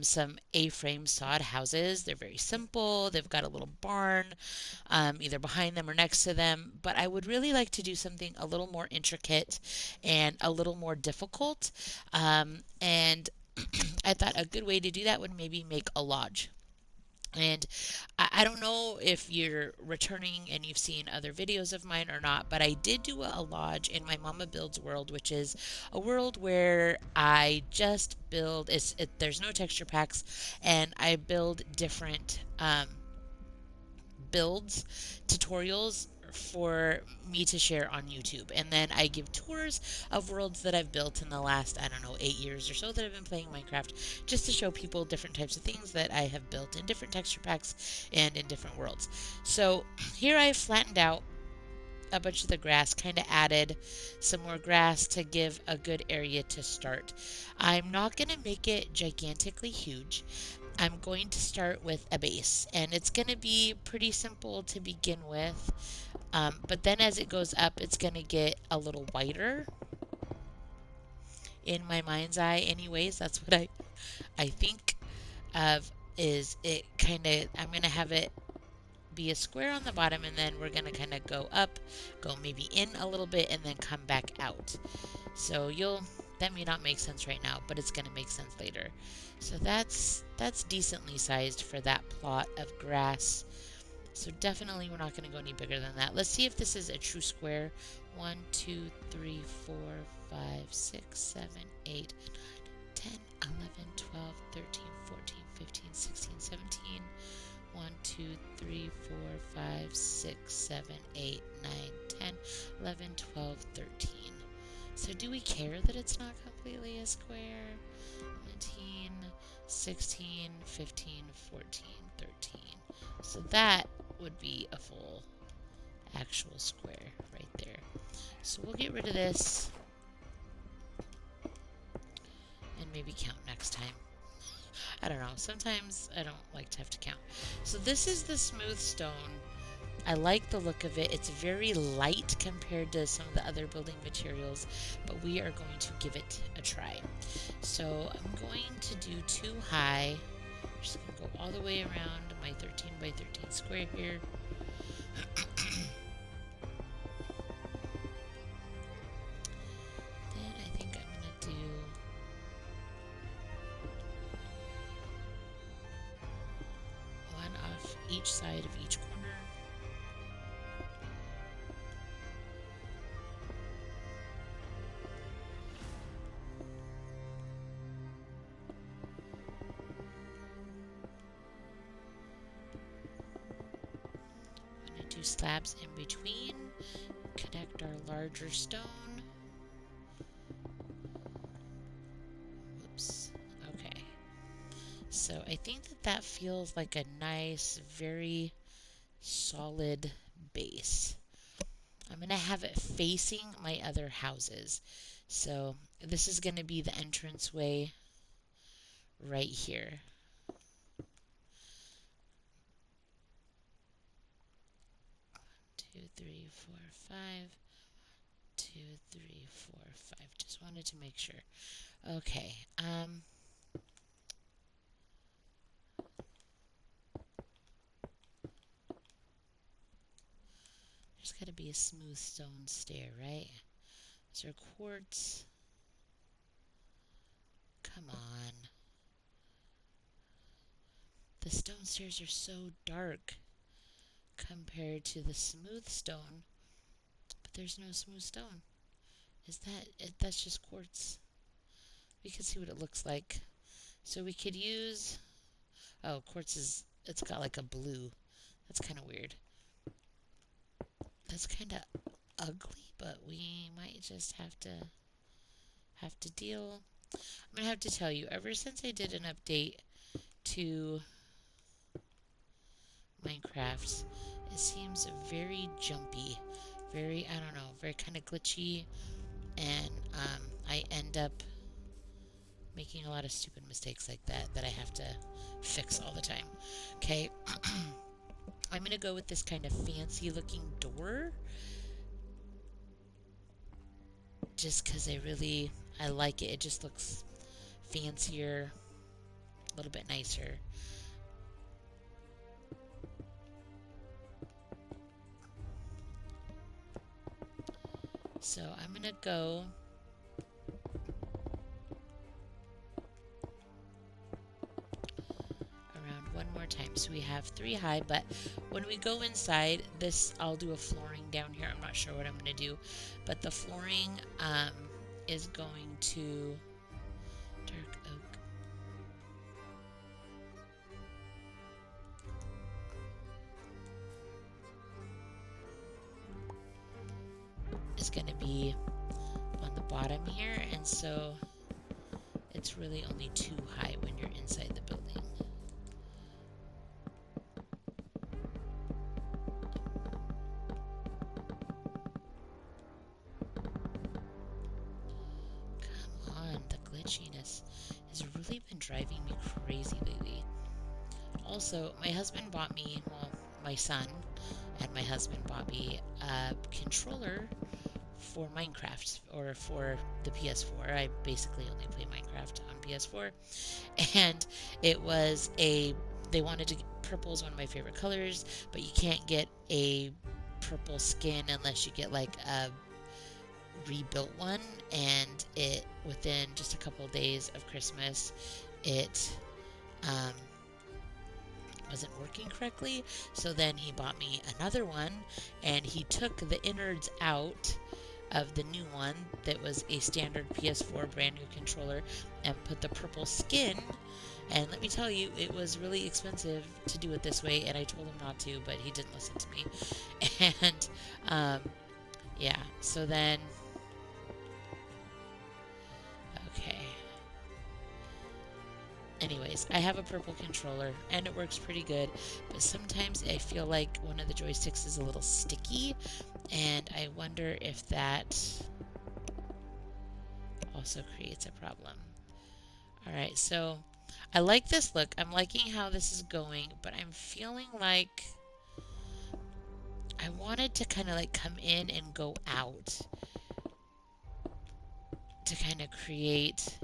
some A-frame sod houses. They're very simple. They've got a little barn either behind them or next to them. But I would really like to do something a little more intricate and a little more difficult. And I thought a good way to do that would maybe make a lodge. And I don't know if you're returning and you've seen other videos of mine or not, but I did do a lodge in my Momma-Builds world, which is a world where I just build. There's no texture packs, and I build different builds, tutorials for me to share on YouTube. And then I give tours of worlds that I've built in the last, I don't know, 8 years or so that I've been playing Minecraft, just to show people different types of things that I have built in different texture packs and in different worlds. So here I've flattened out a bunch of the grass, kind of added some more grass to give a good area to start. I'm not going to make it gigantically huge. I'm going to start with a base, and it's going to be pretty simple to begin with. But then as it goes up, it's going to get a little wider in my mind's eye anyways. That's what I think of, is it kind of, I'm going to have it be a square on the bottom, and then we're going to kind of go up, go maybe in a little bit, and then come back out. So that may not make sense right now, but it's going to make sense later. So that's decently sized for that plot of grass. So definitely we're not going to go any bigger than that. Let's see if this is a true square. 1, 2, 3, 4, 5, 6, 7, 8, 10, 11, 12, 13, 14, 15, 16, 17. 1, 2, 3, 4, 5, 6, 7, 8, 9, 10, 11, 12, 13. So do we care that it's not completely a square? 19, 16, 15, 14, 13. So that would be a full actual square right there. So we'll get rid of this and maybe count next time. I don't know. Sometimes I don't like to have to count. So this is the smooth stone. I like the look of it. It's very light compared to some of the other building materials, but we are going to give it a try. So I'm going to do 2 high. I'm just going to go all the way around my 13 by 13 square here. Then I think I'm going to do one off each side of each corner. Do slabs in between, connect our larger stone. Oops. Okay. So I think that feels like a nice, very solid base. I'm going to have it facing my other houses. So this is going to be the entranceway right here. 2, 3, 4, 5. 2, 3, 4, 5. Just wanted to make sure. Okay. There's got to be a smooth stone stair, right? Is there quartz? Come on. The stone stairs are so dark compared to the smooth stone, but there's no smooth stone. Is that it? That's just quartz. We can see what it looks like. So we could use, oh, quartz is, it's got like a blue. That's kind of weird. That's kind of ugly, but we might just have to deal. I'm gonna have to tell you, ever since I did an update to Minecraft, it seems very jumpy, very, I don't know, very kind of glitchy, and I end up making a lot of stupid mistakes like that I have to fix all the time. Okay, I'm gonna go with this kind of fancy looking door, just because I like it. It just looks fancier, little bit nicer. So I'm going to go around one more time. So we have 3 high, but when we go inside, this, I'll do a flooring down here. I'm not sure what I'm going to do, but the flooring is going to dark oak. Is going to be on the bottom here, and so it's really only 2 high when you're inside the building. Come on, the glitchiness has really been driving me crazy lately. Also, my husband bought me, well, my son and my husband bought me a controller for Minecraft, or for the PS4. I basically only play Minecraft on PS4. And it was they wanted to get, purple's one of my favorite colors, but you can't get a purple skin unless you get like a rebuilt one, and it, within just a couple of days of Christmas, it wasn't working correctly. So then he bought me another one, and he took the innards out of the new one that was a standard PS4 brand new controller and put the purple skin. And let me tell you, it was really expensive to do it this way, and I told him not to, but he didn't listen to me. And yeah, so then okay. Anyways, I have a purple controller, and it works pretty good, but sometimes I feel like one of the joysticks is a little sticky, and I wonder if that also creates a problem. Alright, so I like this look. I'm liking how this is going, but I'm feeling like I wanted to kind of like come in and go out to kind of create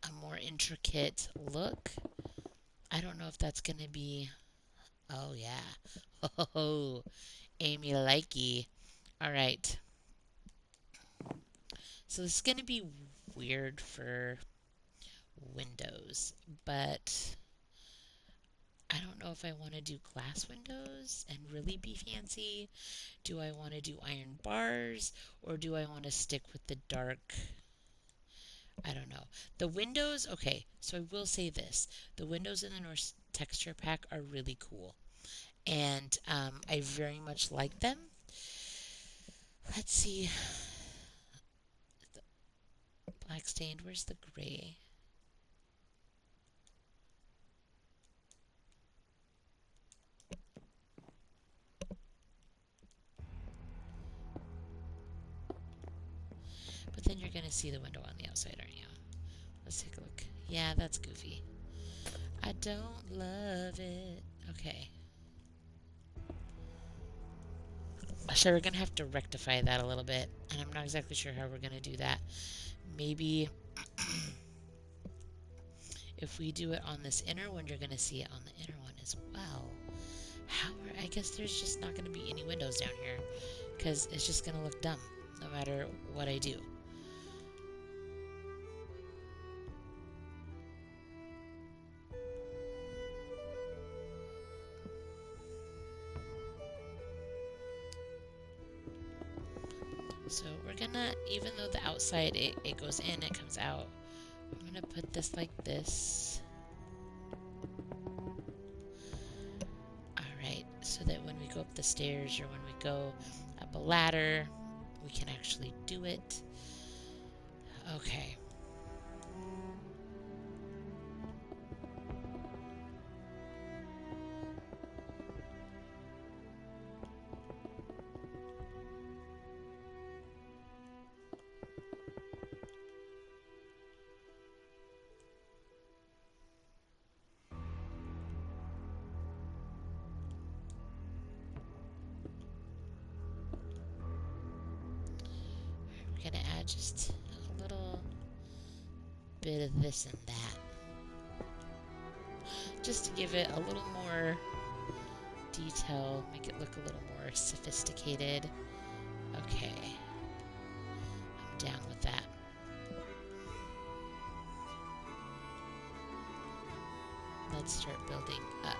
a more intricate look. I don't know if that's going to be... Oh, yeah. Oh, Amy likey. Alright. So this is going to be weird for windows, but I don't know if I want to do glass windows and really be fancy. Do I want to do iron bars, or do I want to stick with the dark? I don't know. The windows, okay, so I will say this. The windows in the Norse texture pack are really cool, and I very much like them. Let's see. The black stained, where's the gray? But then you're going to see the window on the outside, aren't you? Let's take a look. Yeah, that's goofy. I don't love it. Okay. So we're going to have to rectify that a little bit, and I'm not exactly sure how we're going to do that. Maybe if we do it on this inner one, you're going to see it on the inner one as well. I guess there's just not going to be any windows down here, because it's just going to look dumb no matter what I do. So we're gonna, even though the outside it goes in, it comes out, I'm gonna put this like this. Alright, so that when we go up the stairs, or when we go up a ladder, we can actually do it. Okay. We're gonna add just little bit of this and that. Just to give it a little more detail, make it look a little more sophisticated. Okay, I'm down with that. Let's start building up.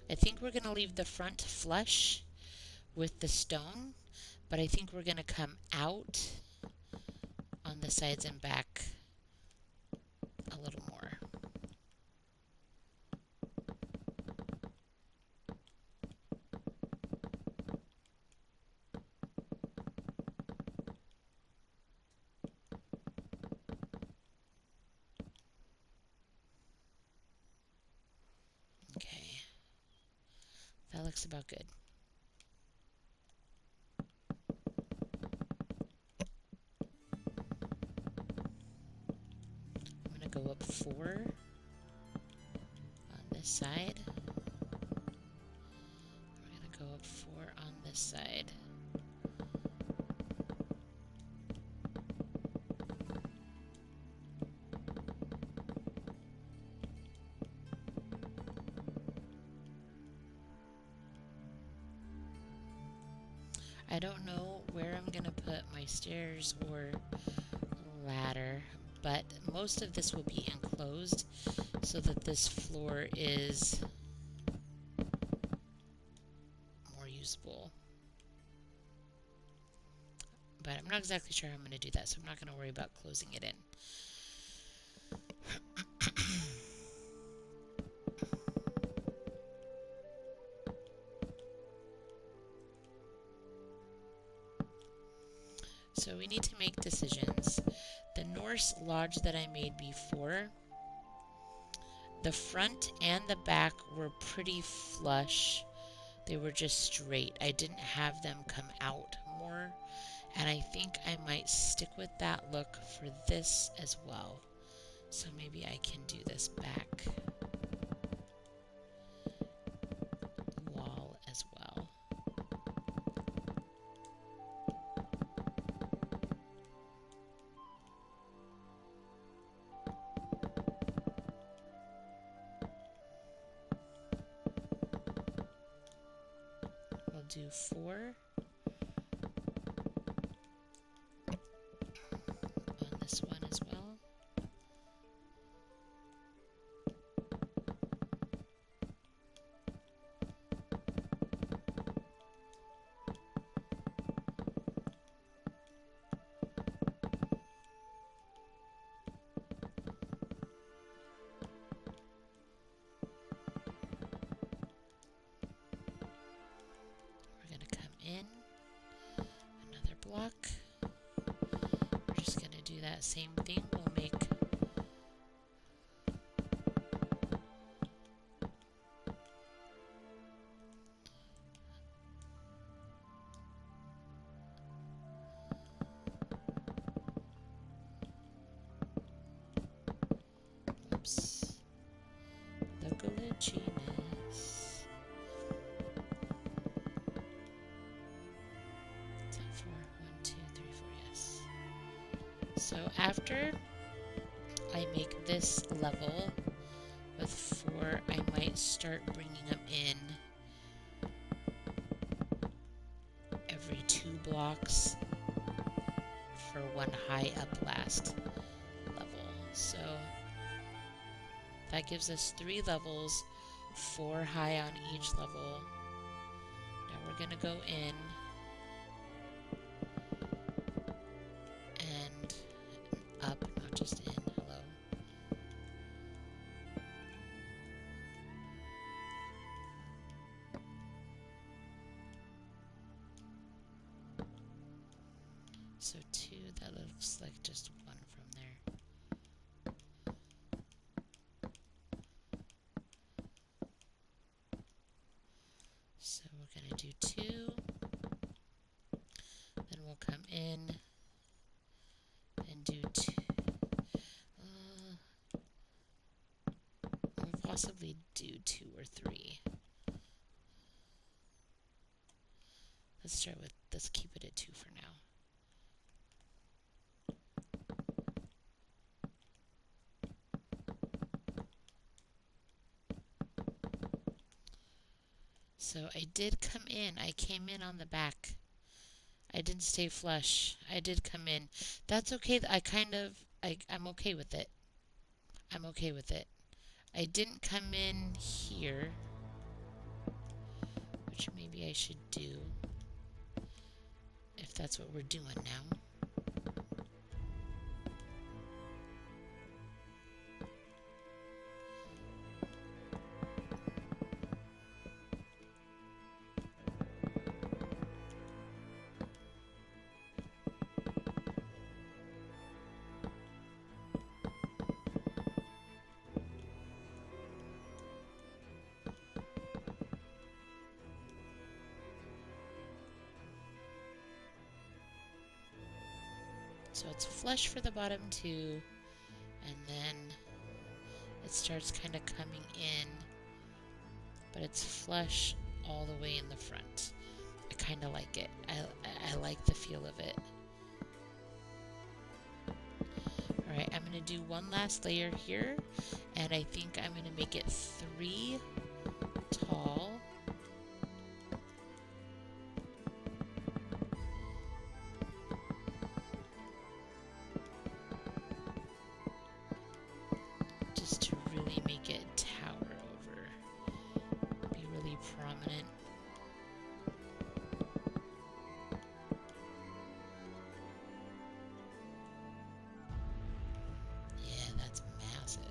I think we're going to leave the front flush with the stone, but I think we're going to come out on the sides and back a little more. Okay, that looks about good. I'm going to go up 4 on this side. We're going to go up 4 on this side. I don't know where I'm going to put my stairs or ladder, but most of this will be enclosed so that this floor is more usable. But I'm not exactly sure how I'm going to do that, so I'm not going to worry about closing it in. So we need to make decisions. The Norse Lodge that I made before, the front and the back were pretty flush. They were just straight. I didn't have them come out more, and I think I might stick with that look for this as well. So maybe I can do this back wall as well. We'll do 4 on this one as well. In another block. We're just going to do that same thing. We'll make oops, the glitchiness. So after I make this level with 4, I might start bringing them in every 2 blocks for 1 high up last level. So that gives us 3 levels, 4 high on each level. Now we're going to go in and up, not just in. Hello. So 2, that looks like just 1 from there. So we're going to do 2. Then we'll come in and do 2. We'll possibly do 2 or 3. Let's keep it at 2 for now. So I did come in. I came in on the back. I didn't stay flush. I did come in. That's okay. I'm okay with it. I'm okay with it. I didn't come in here, which maybe I should do if that's what we're doing now. So it's flush for the bottom 2, and then it starts kind of coming in, but it's flush all the way in the front. I kind of like it. I like the feel of it. Alright, I'm going to do one last layer here, and I think I'm going to make it 3 tall. Just to really make it tower over. Be really prominent. Yeah, that's massive.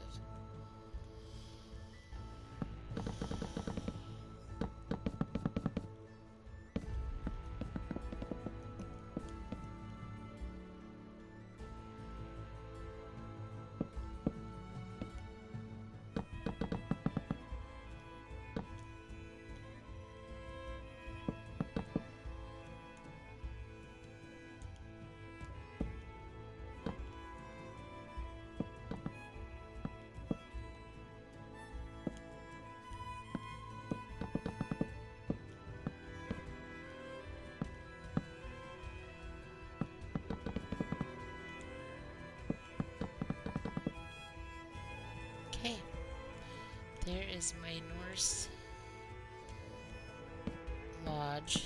Okay, there is my Norse Lodge.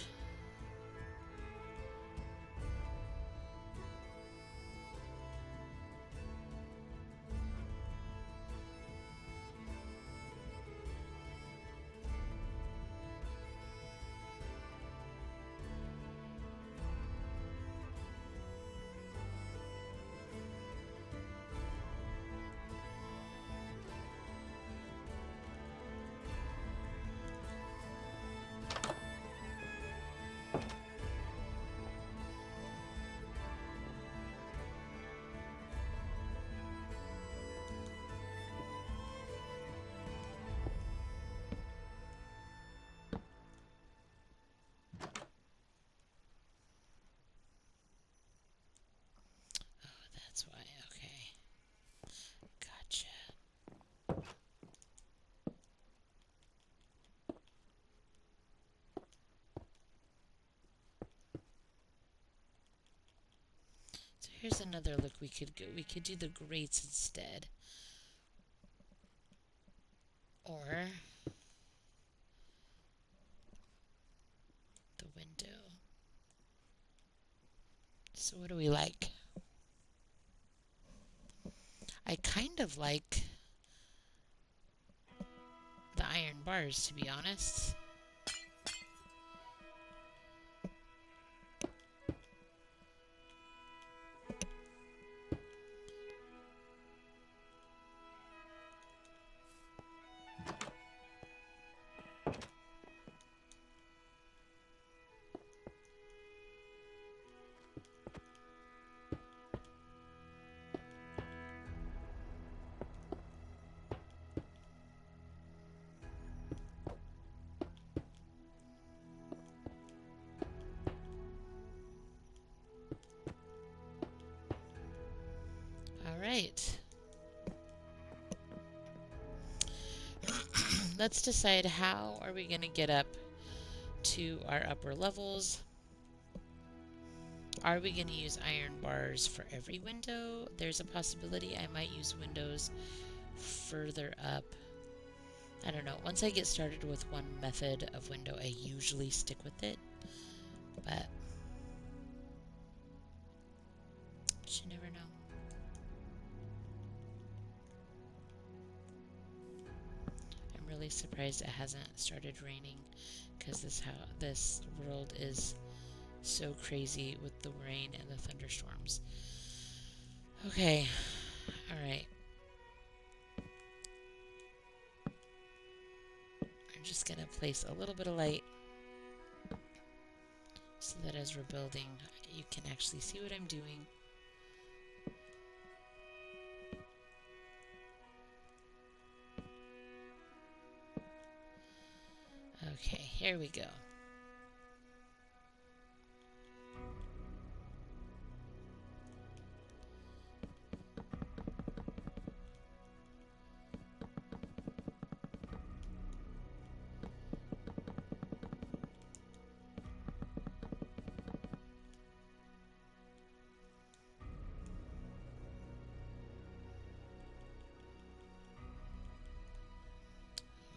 That's why, okay. Gotcha. So here's another look we could go. We could do the grates instead. Or the window. So what do we like? I kind of like the iron bars, to be honest. right. Let's decide how are we going to get up to our upper levels. Are we going to use iron bars for every window? There's a possibility I might use windows further up. I don't know. Once I get started with one method of window, I usually stick with it. But you never know. I'm really surprised it hasn't started raining, because this world is so crazy with the rain and the thunderstorms. Okay. All right. I'm just going to place a little bit of light so that as we're building, you can actually see what I'm doing. Okay, here we go.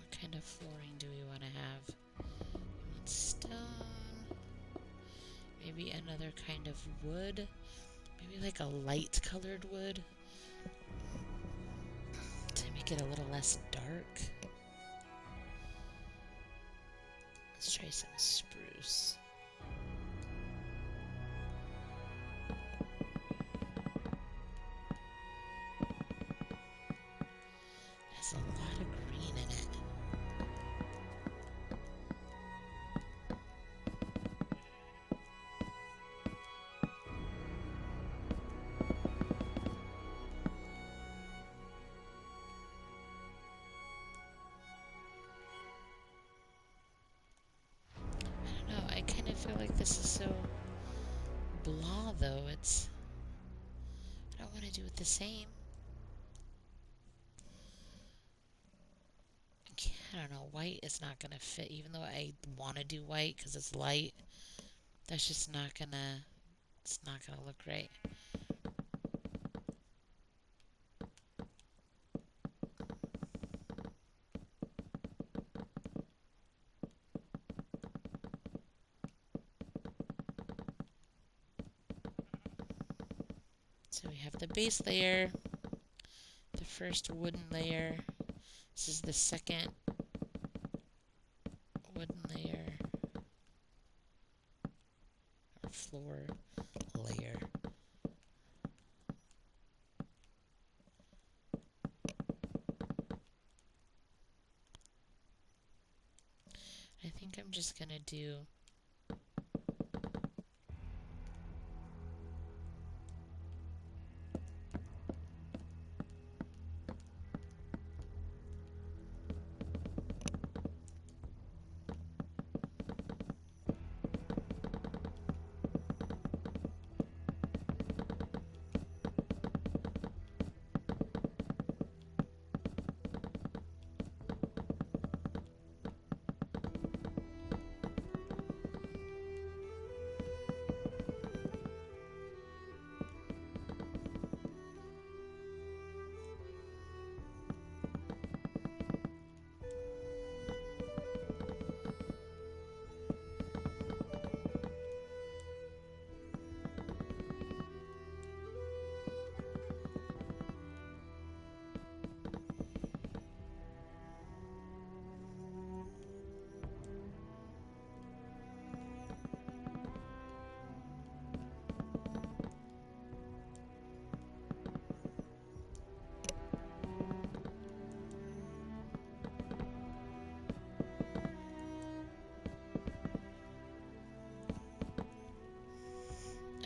What kind of flooring do we want to have? We want stone. Maybe another kind of wood. Maybe like a light colored wood to make it a little less dark. Let's try some spruce. Has a lot of green in it. I don't know, I kind of feel like this is so blah though. I don't want to do it the same. I don't know, white is not going to fit, even though I want to do white because it's light. That's just not going to, it's not going to look right. So we have the base layer, the first wooden layer. This is the second wooden layer, or floor layer. I think I'm just going to do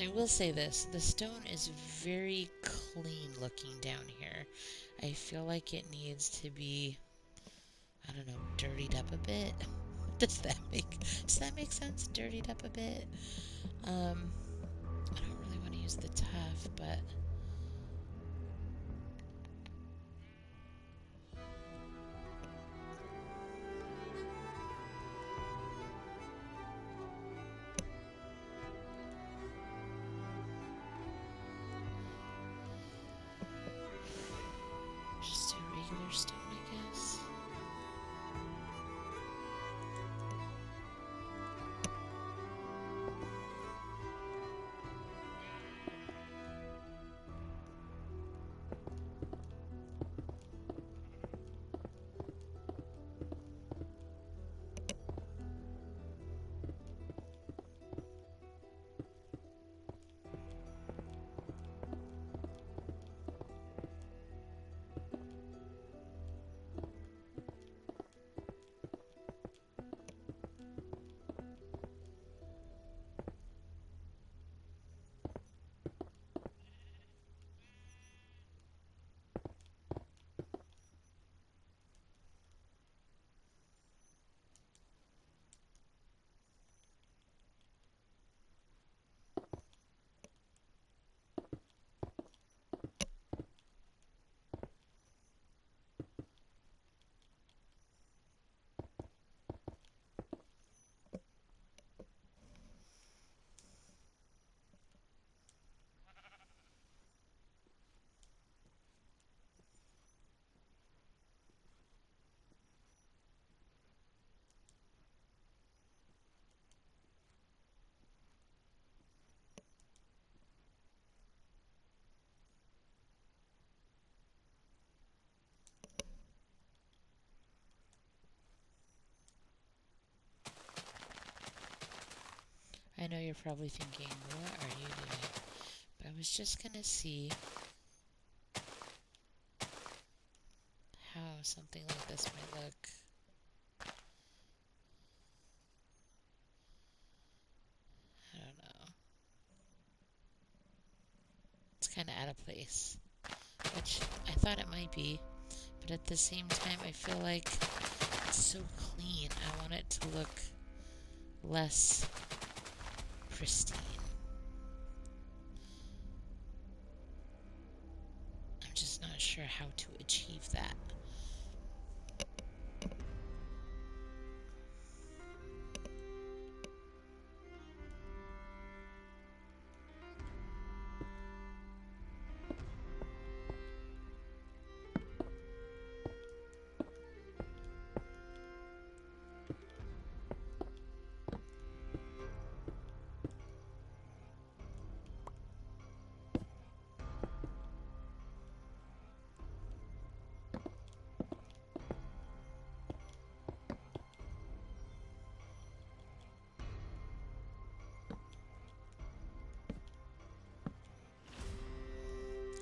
I will say this, the stone is very clean looking down here. I feel like it needs to be, I don't know, dirtied up a bit. Does that make sense? Dirtied up a bit? I don't really want to use the tuff, but know you're probably thinking, what are you doing? But I was just gonna see how something like this might look. I don't know. It's kind of out of place, which I thought it might be, but at the same time, I feel like it's so clean. I want it to look less pristine. I'm just not sure how to achieve that.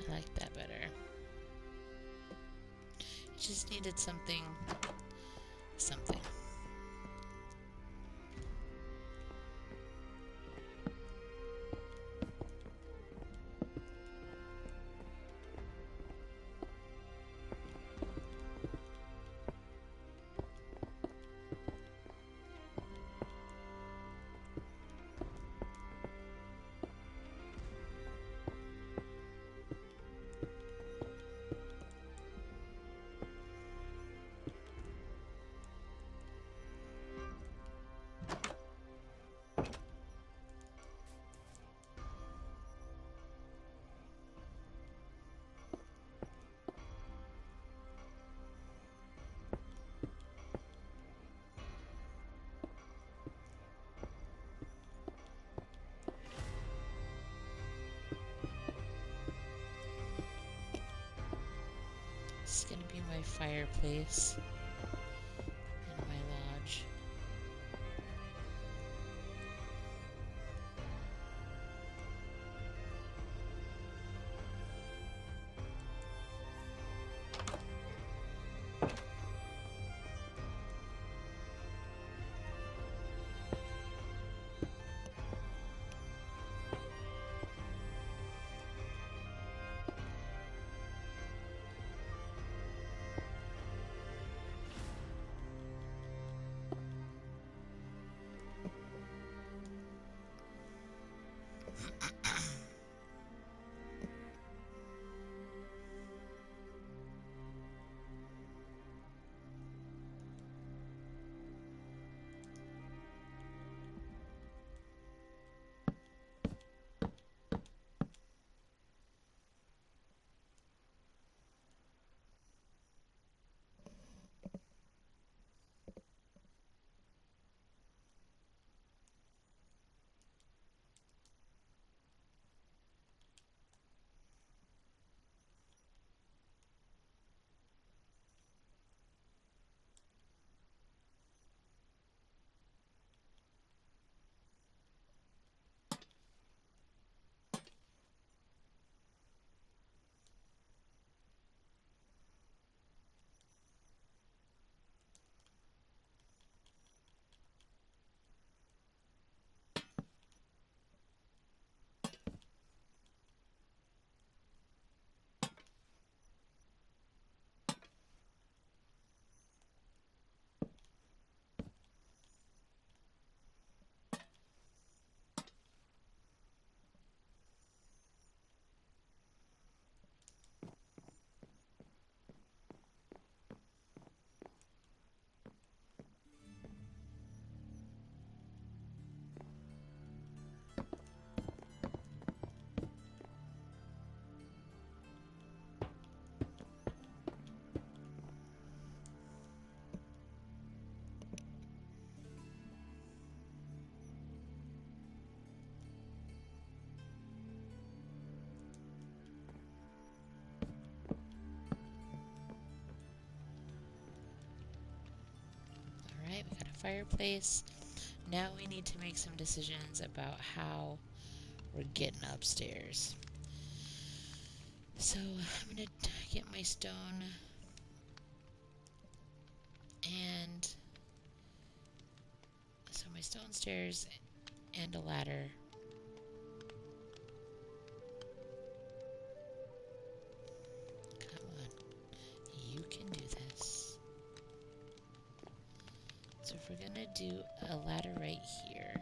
I like that better. It just needed something. This is gonna be my fireplace in my lodge. Alright, we got a fireplace. Now we need to make some decisions about how we're getting upstairs. So I'm going to get my stone and so my stone stairs and a ladder. Come on, you can do this. So if we're gonna do a ladder right here,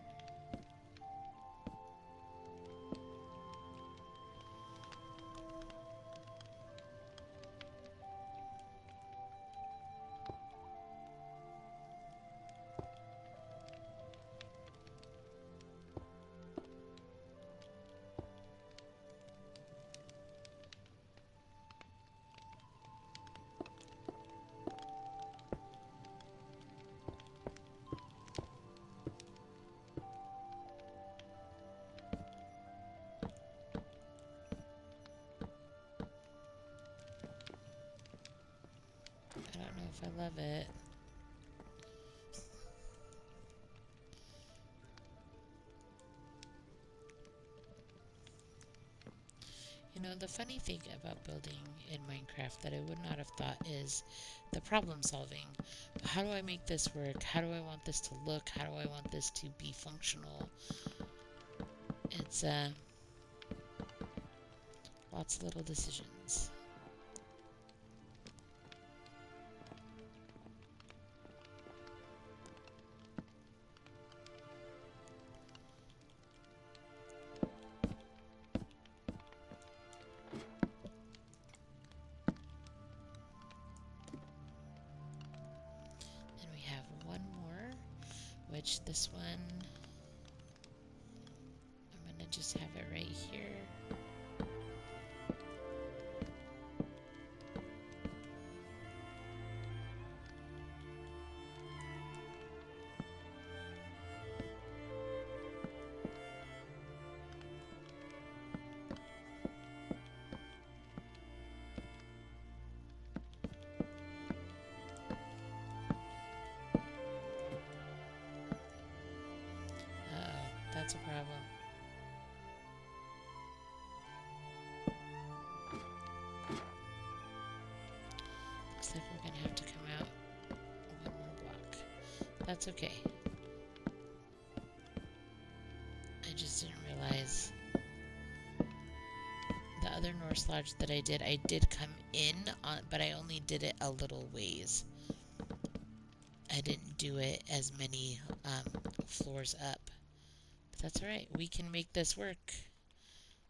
I don't know if I love it. You know, the funny thing about building in Minecraft that I would not have thought is the problem solving. How do I make this work? How do I want this to look? How do I want this to be functional? It's lots of little decisions. Which this one, I'm gonna just have it right here. Uh-oh, that's a problem. Looks like we're gonna have to come out one more block. That's okay. I just didn't realize the other Norse Lodge that I did come in on, but I only did it a little ways. I didn't do it as many floors up. But that's alright. We can make this work.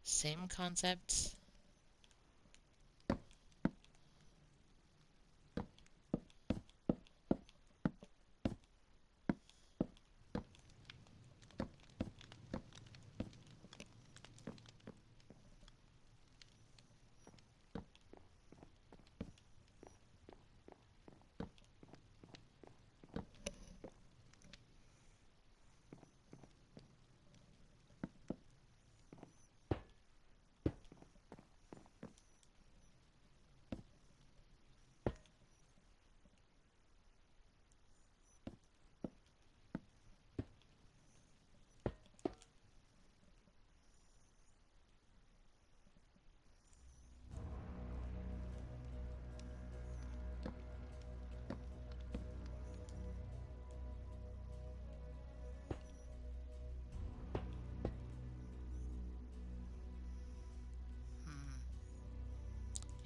Same concept.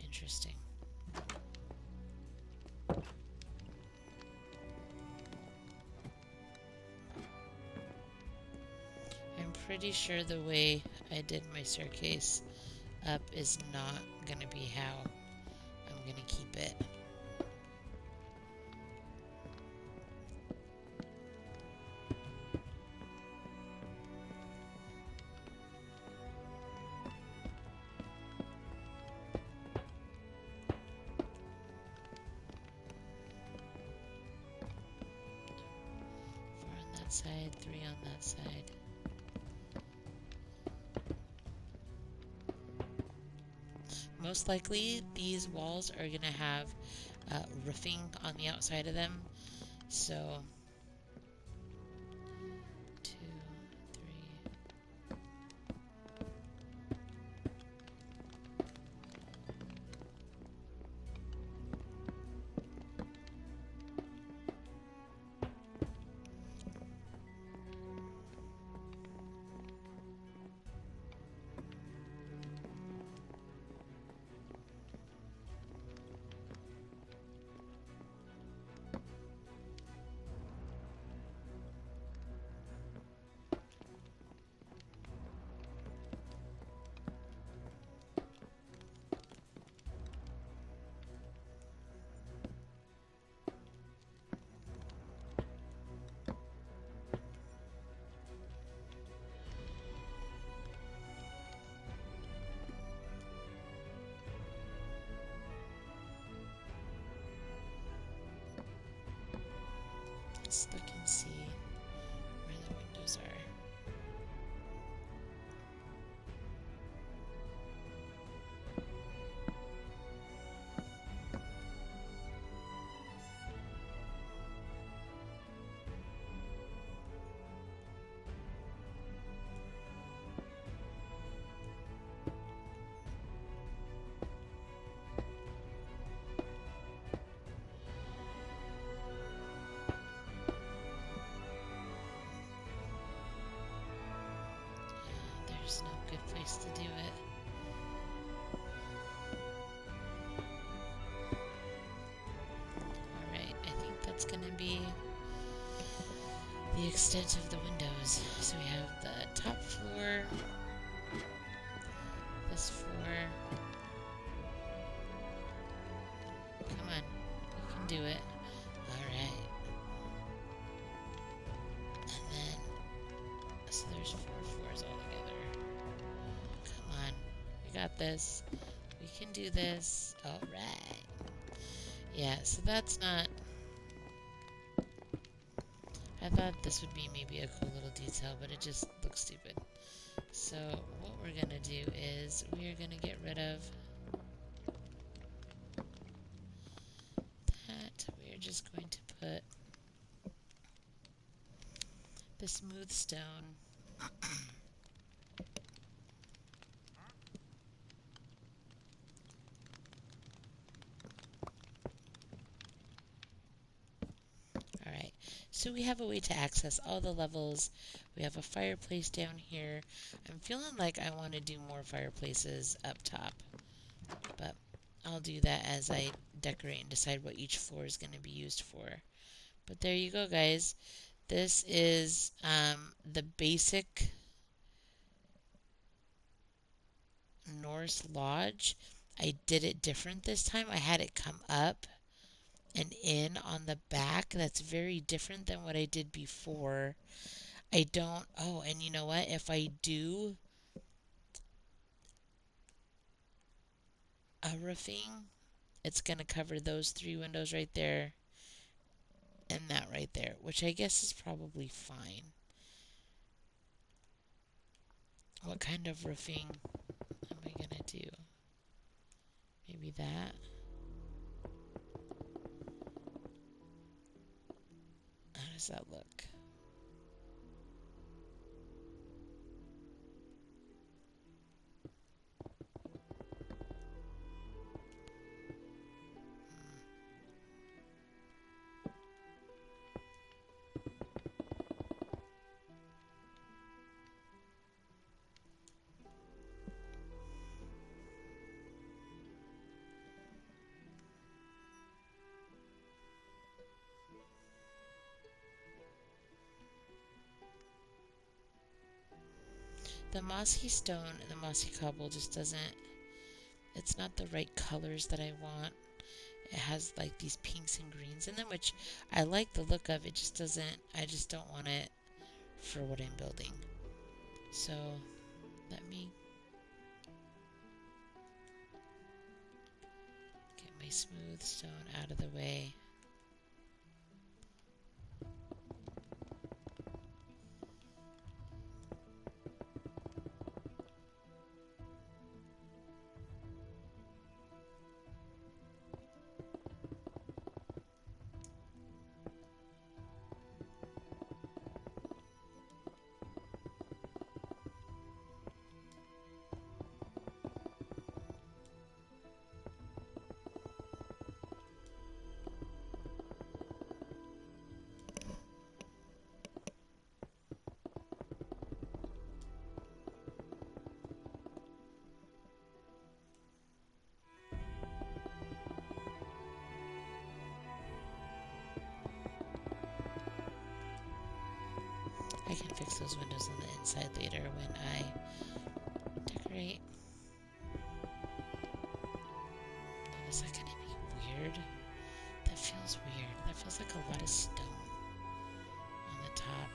Interesting. I'm pretty sure the way I did my staircase up is not gonna be how I'm gonna keep it. Side, 3 on that side. Most likely these walls are gonna have roofing on the outside of them, so let's look and see where the windows are. There's no good place to do it. Alright, I think that's gonna be the extent of the windows. So we have the top floor, this floor. Come on, you can do it. Alright. And then, so there's 4 floors altogether. Come on, we got this. We can do this. Alright. Yeah, so that's not... I thought this would be maybe a cool little detail, but it just looks stupid. So what we're gonna do is we are gonna get rid of that. We are just going to put the smooth stone. Alright, so we have a way to access all the levels. We have a fireplace down here. I'm feeling like I want to do more fireplaces up top, but I'll do that as I decorate and decide what each floor is going to be used for. But there you go, guys. This is the basic Norse Lodge. I did it different this time. I had it come up and in on the back. That's very different than what I did before. I don't... Oh, and you know what? If I do a roofing, it's going to cover those 3 windows right there and that right there, which I guess is probably fine. What kind of roofing am I going to do? Maybe that. How does that look? The mossy stone and the mossy cobble just doesn't... It's not the right colors that I want. It has like these pinks and greens in them, which I like the look of. It just doesn't... I just don't want it for what I'm building. So, let me get my smooth stone out of the way. I can fix those windows on the inside later when I decorate. Is that gonna be weird? That feels weird. That feels like a lot of stone on the top.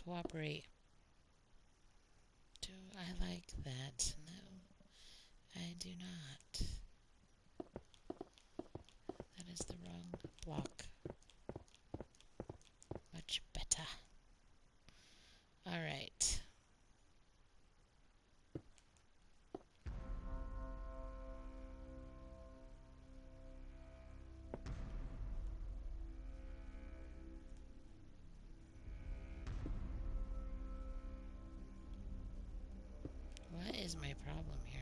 Cooperate. Do I like that? No, I do not. That is the wrong block. Much better. Alright. What is my problem here?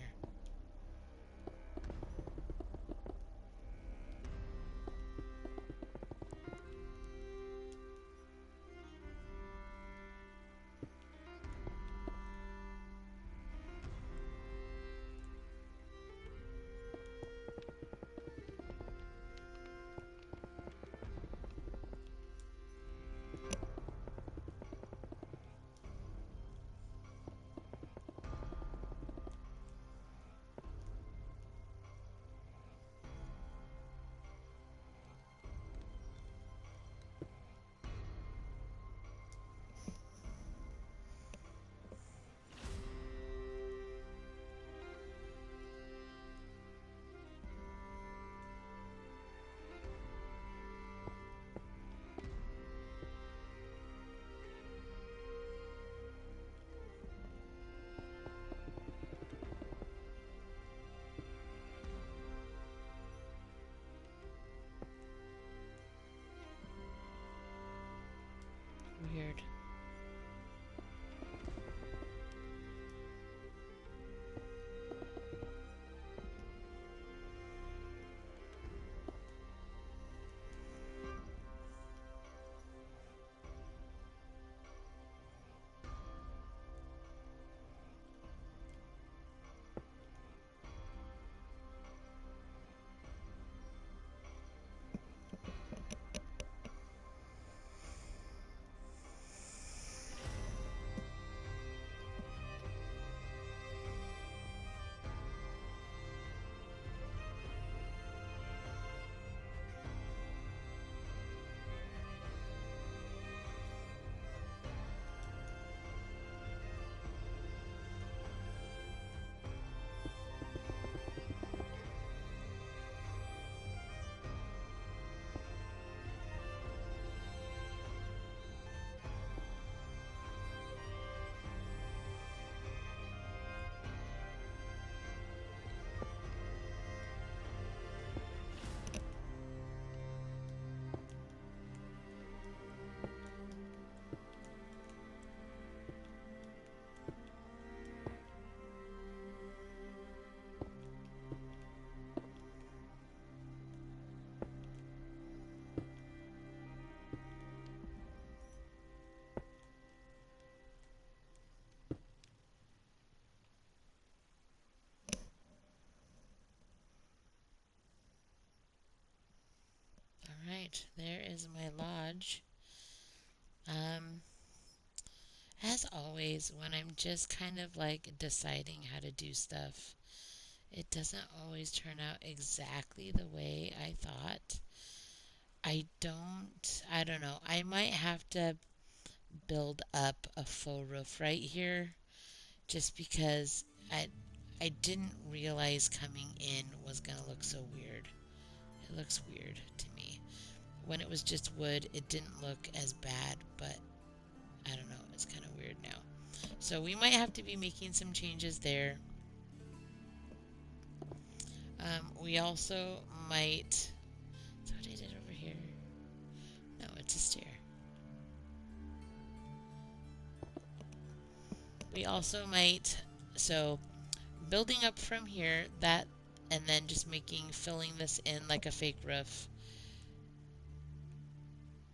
Weird. Alright, there is my lodge. As always, when I'm just kind of like deciding how to do stuff, it doesn't always turn out exactly the way I thought. I don't know. I might have to build up a faux roof right here just because I didn't realize coming in was gonna look so weird. It looks weird to me. When it was just wood, it didn't look as bad, but I don't know, it's kind of weird now. So we might have to be making some changes there. We also might... That's what I did over here. No, it's a stair. We also might... So, building up from here, that... And then just filling this in like a fake roof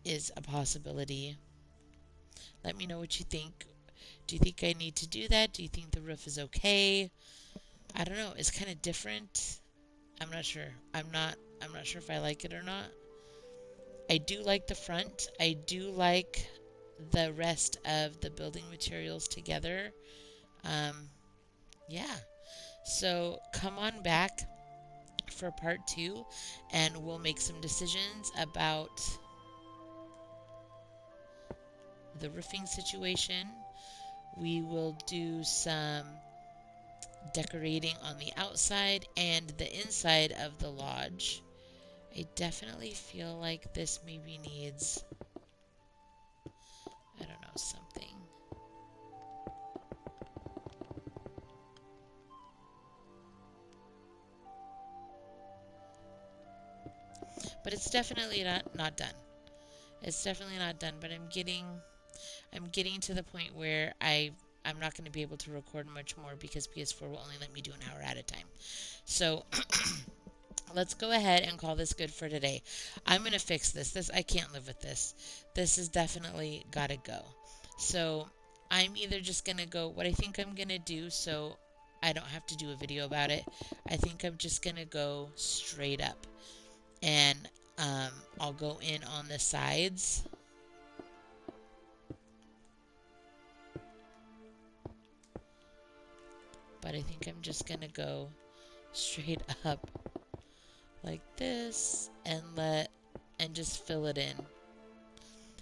is a possibility. Let me know what you think. Do you think I need to do that? Do you think the roof is okay? I don't know. It's kind of different. I'm not sure. I'm not sure if I like it or not. I do like the front. I do like the rest of the building materials together. Yeah. So come on back for part 2 and we'll make some decisions about the roofing situation. We will do some decorating on the outside and the inside of the lodge. I definitely feel like this maybe needs, I don't know, something. But it's definitely not done. It's definitely not done, but I'm getting to the point where I'm not going to be able to record much more because PS4 will only let me do an hour at a time. So let's go ahead and call this good for today. I'm going to fix this. I can't live with this. This has definitely got to go. So I'm either just going to go, what I think I'm going to do, so I don't have to do a video about it, I think I'm just going to go straight up. And I'll go in on the sides. But I think I'm just going to go straight up like this and just fill it in.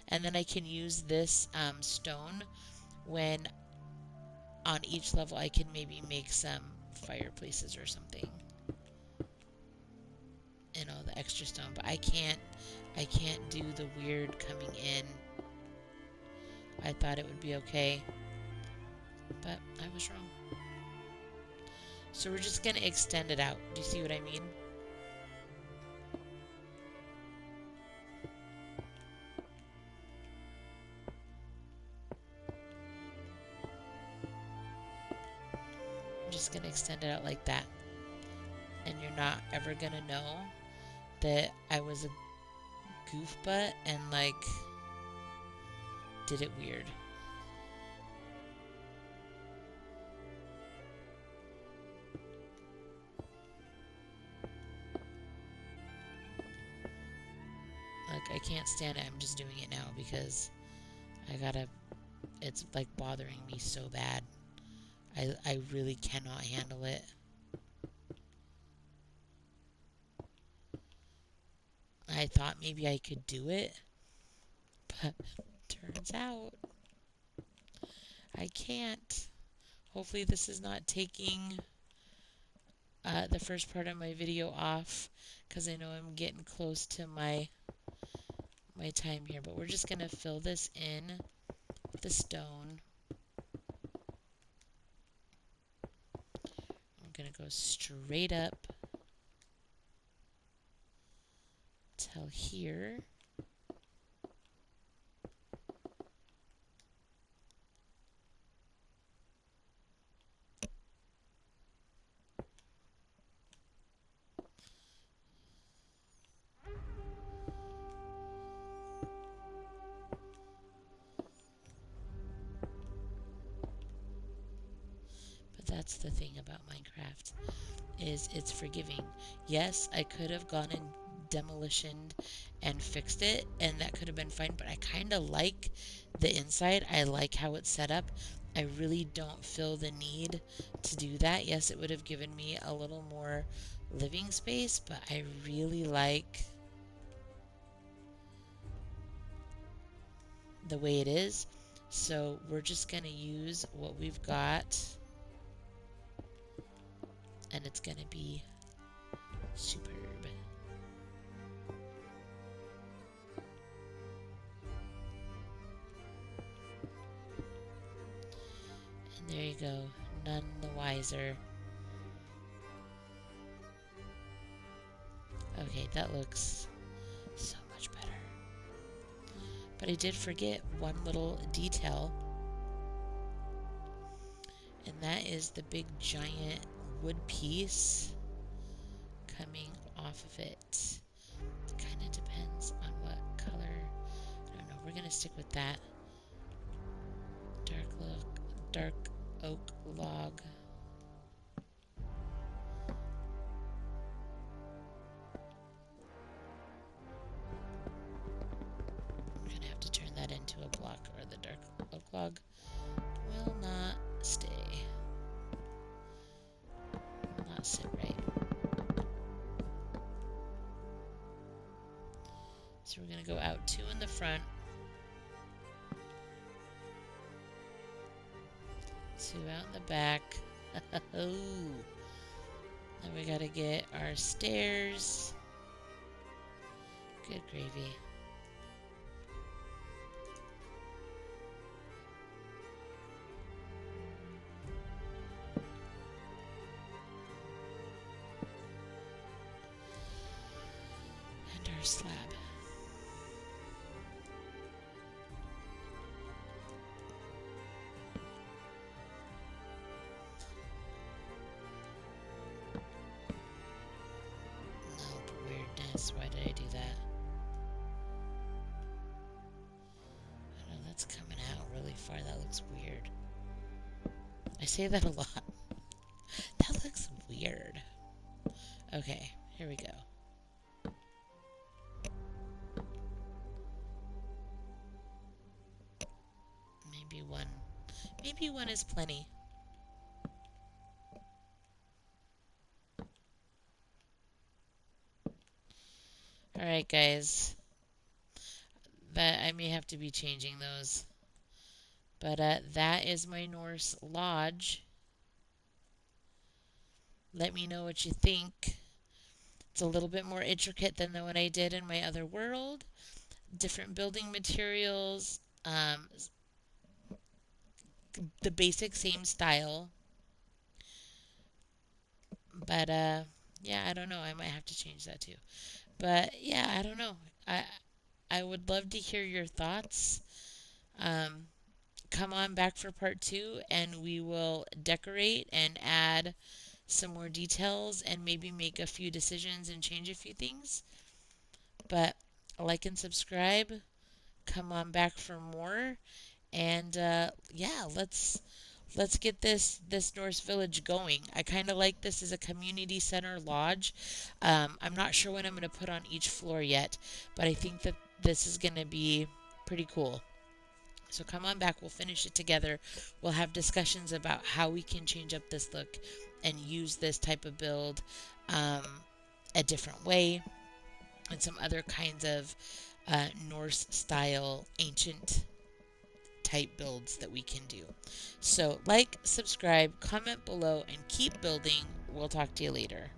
And then I can use this stone when on each level I can maybe make some fireplaces or something. And all the extra stone, but I can't do the weird coming in. I thought it would be okay, but I was wrong. So we're just going to extend it out. Do you see what I mean? I'm just going to extend it out like that. And you're not ever going to know that I was a goofbutt and like did it weird. Like, I can't stand it. I'm just doing it now because it's like bothering me so bad. I really cannot handle it. I thought maybe I could do it, but turns out I can't. Hopefully this is not taking the first part of my video off, because I know I'm getting close to my time here. But we're just going to fill this in with the stone. I'm going to go straight up till here. That's the thing about Minecraft, is it's forgiving. Yes, I could have gone and demolitioned and fixed it, and that could have been fine, but I kind of like the inside. I like how it's set up. I really don't feel the need to do that. Yes, it would have given me a little more living space, but I really like the way it is. So we're just going to use what we've got, and it's going to be superb. And there you go, none the wiser. Okay, that looks so much better. But I did forget one little detail, and that is the big giant wood piece coming off of it. It kind of depends on what color. I don't know. We're going to stick with that dark oak log. I'm going to have to turn that into a block, or the dark oak log will not stay. Will not sit right. So we're going to go out 2 in the front. Two out in the back. Oh. Then we gotta get our stairs. Good gravy. And our slab. Nope, weirdness. Why did I do that? I know that's coming out really far. That looks weird. I say that a lot. That looks weird. Okay, here we go. Maybe one. Maybe one is plenty. Alright, guys. That I may have to be changing those. But that is my Norse Lodge. Let me know what you think. It's a little bit more intricate than the one I did in my other world. Different building materials. The basic same style. But yeah, I don't know. I might have to change that too. But yeah, I don't know. I would love to hear your thoughts. Come on back for part 2 and we will decorate and add some more details and maybe make a few decisions and change a few things. But like and subscribe. Come on back for more. And yeah, let's get this Norse village going. I kind of like this as a community center lodge. I'm not sure what I'm going to put on each floor yet, but I think that this is going to be pretty cool. So come on back. We'll finish it together. We'll have discussions about how we can change up this look and use this type of build a different way, and some other kinds of Norse style ancient type builds that we can do. So like, subscribe, comment below, and keep building. We'll talk to you later.